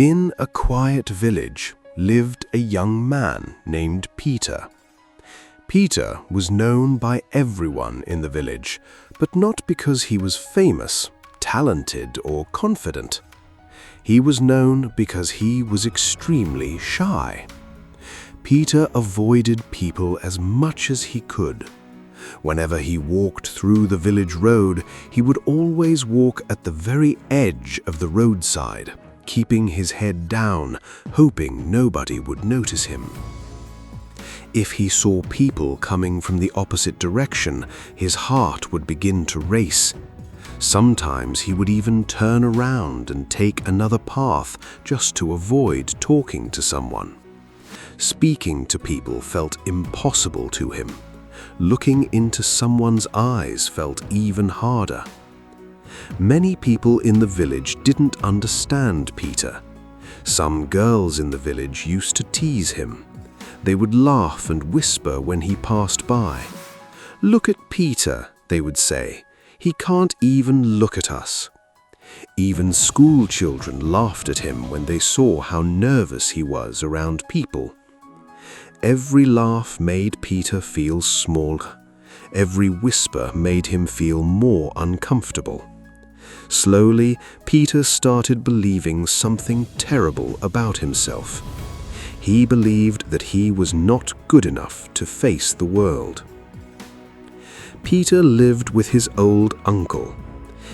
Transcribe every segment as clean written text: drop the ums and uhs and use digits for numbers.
In a quiet village lived a young man named Peter. Peter was known by everyone in the village, but not because he was famous, talented, or confident. He was known because he was extremely shy. Peter avoided people as much as he could. Whenever he walked through the village road, he would always walk at the very edge of the roadside, keeping his head down, hoping nobody would notice him. If he saw people coming from the opposite direction, his heart would begin to race. Sometimes he would even turn around and take another path just to avoid talking to someone. Speaking to people felt impossible to him. Looking into someone's eyes felt even harder. Many people in the village didn't understand Peter. Some girls in the village used to tease him. They would laugh and whisper when he passed by. "Look at Peter," they would say. "He can't even look at us." Even school children laughed at him when they saw how nervous he was around people. Every laugh made Peter feel small. Every whisper made him feel more uncomfortable. Slowly, Peter started believing something terrible about himself. He believed that he was not good enough to face the world. Peter lived with his old uncle.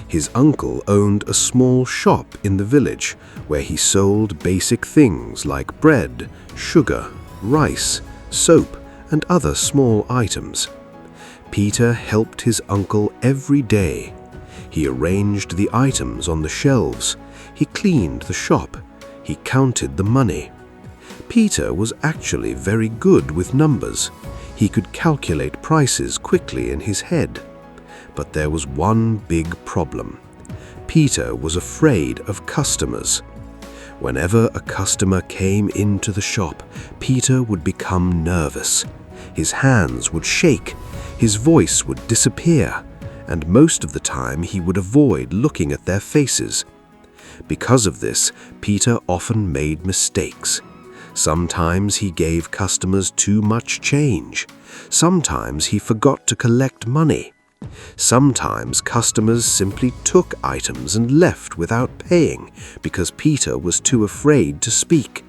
His uncle owned a small shop in the village where he sold basic things like bread, sugar, rice, soap, and other small items. Peter helped his uncle every day. He arranged the items on the shelves. He cleaned the shop. He counted the money. Peter was actually very good with numbers. He could calculate prices quickly in his head. But there was one big problem. Peter was afraid of customers. Whenever a customer came into the shop, Peter would become nervous. His hands would shake, his voice would disappear, and most of the time he would avoid looking at their faces. Because of this, Peter often made mistakes. Sometimes he gave customers too much change. Sometimes he forgot to collect money. Sometimes customers simply took items and left without paying because Peter was too afraid to speak.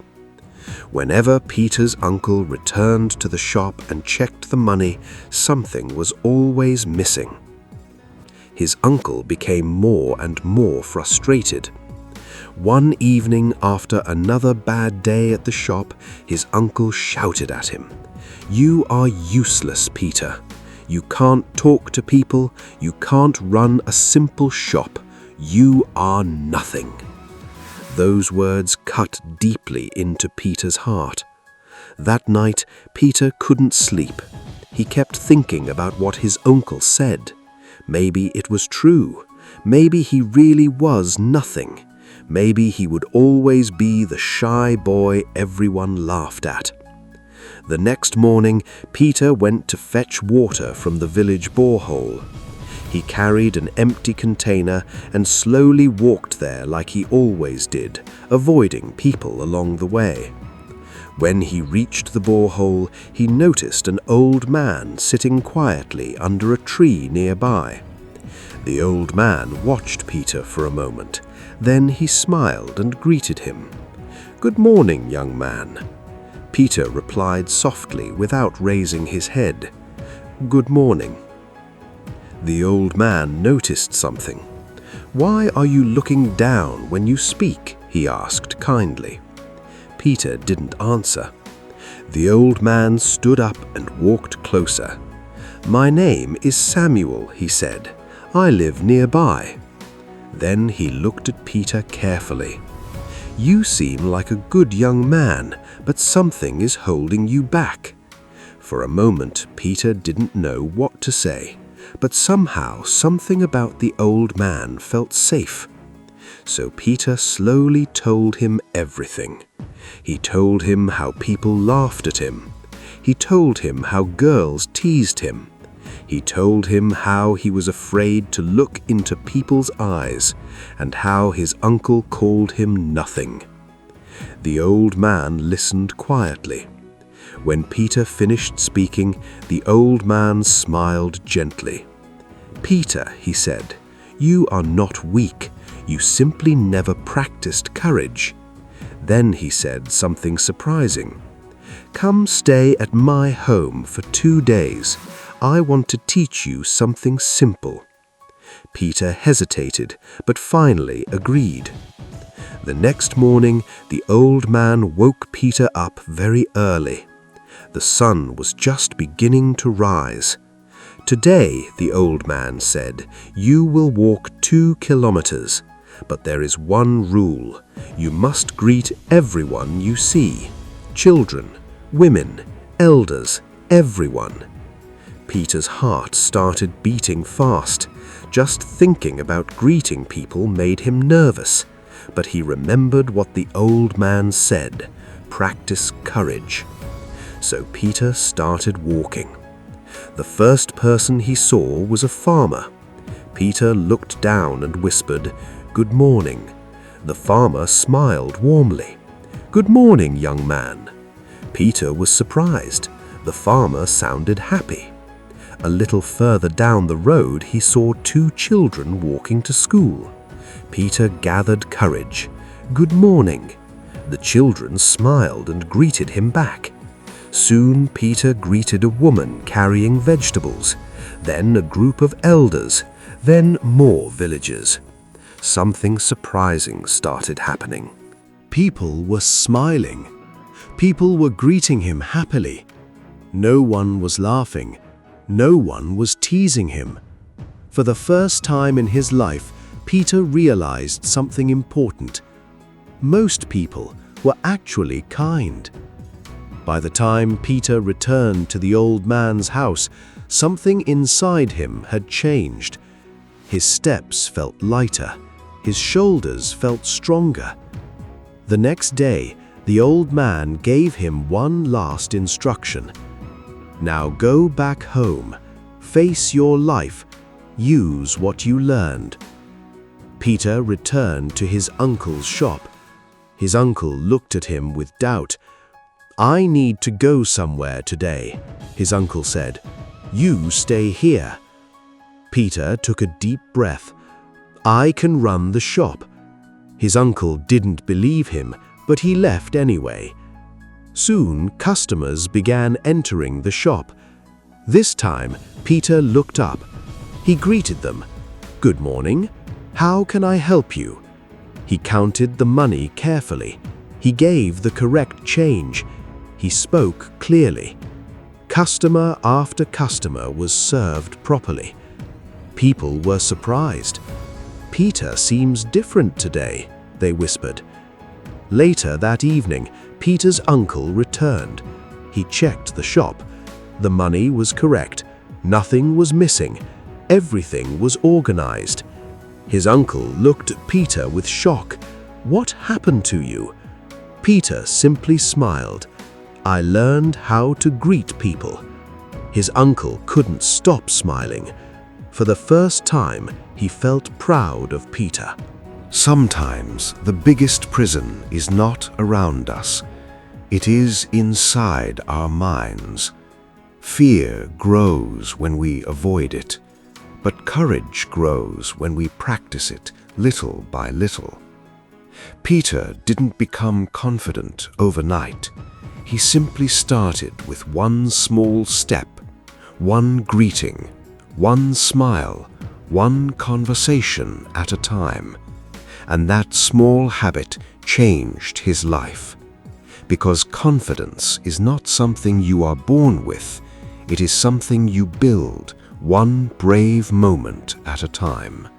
Whenever Peter's uncle returned to the shop and checked the money, something was always missing. His uncle became more and more frustrated. One evening after another bad day at the shop, his uncle shouted at him, "You are useless, Peter. You can't talk to people. You can't run a simple shop. You are nothing." Those words cut deeply into Peter's heart. That night, Peter couldn't sleep. He kept thinking about what his uncle said. Maybe it was true. Maybe he really was nothing. Maybe he would always be the shy boy everyone laughed at. The next morning, Peter went to fetch water from the village borehole. He carried an empty container and slowly walked there like he always did, avoiding people along the way. When he reached the borehole, he noticed an old man sitting quietly under a tree nearby. The old man watched Peter for a moment. Then he smiled and greeted him. "Good morning, young man." Peter replied softly without raising his head. "Good morning." The old man noticed something. "Why are you looking down when you speak?" he asked kindly. Peter didn't answer. The old man stood up and walked closer. "My name is Samuel," he said. "I live nearby." Then he looked at Peter carefully. "You seem like a good young man, but something is holding you back." For a moment, Peter didn't know what to say, but somehow something about the old man felt safe. So Peter slowly told him everything. He told him how people laughed at him. He told him how girls teased him. He told him how he was afraid to look into people's eyes and how his uncle called him nothing. The old man listened quietly. When Peter finished speaking, the old man smiled gently. "Peter," he said, "you are not weak. You simply never practiced courage." Then he said something surprising. "Come stay at my home for 2 days. I want to teach you something simple." Peter hesitated, but finally agreed. The next morning, the old man woke Peter up very early. The sun was just beginning to rise. "Today," the old man said, "you will walk 2 kilometers. But there is one rule. You must greet everyone you see. Children, women, elders, everyone." Peter's heart started beating fast. Just thinking about greeting people made him nervous. But he remembered what the old man said, "Practice courage." So Peter started walking. The first person he saw was a farmer. Peter looked down and whispered, "Good morning." The farmer smiled warmly. "Good morning, young man." Peter was surprised. The farmer sounded happy. A little further down the road, he saw 2 children walking to school. Peter gathered courage. "Good morning." The children smiled and greeted him back. Soon Peter greeted a woman carrying vegetables, then a group of elders, then more villagers. Something surprising started happening. People were smiling. People were greeting him happily. No one was laughing. No one was teasing him. For the first time in his life, Peter realized something important. Most people were actually kind. By the time Peter returned to the old man's house, something inside him had changed. His steps felt lighter. His shoulders felt stronger. The next day, the old man gave him one last instruction. "Now go back home. Face your life. Use what you learned." Peter returned to his uncle's shop. His uncle looked at him with doubt. "I need to go somewhere today," his uncle said. "You stay here." Peter took a deep breath. "I can run the shop." His uncle didn't believe him, but he left anyway. Soon, customers began entering the shop. This time, Peter looked up. He greeted them. "Good morning. How can I help you?" He counted the money carefully. He gave the correct change. He spoke clearly. Customer after customer was served properly. People were surprised. "Peter seems different today," they whispered. Later that evening, Peter's uncle returned. He checked the shop. The money was correct. Nothing was missing. Everything was organized. His uncle looked at Peter with shock. "What happened to you?" Peter simply smiled. "I learned how to greet people." His uncle couldn't stop smiling. For the first time, he felt proud of Peter. Sometimes the biggest prison is not around us. It is inside our minds. Fear grows when we avoid it, but courage grows when we practice it little by little. Peter didn't become confident overnight. He simply started with one small step, one greeting, one smile, one conversation at a time. And that small habit changed his life. Because confidence is not something you are born with, it is something you build one brave moment at a time.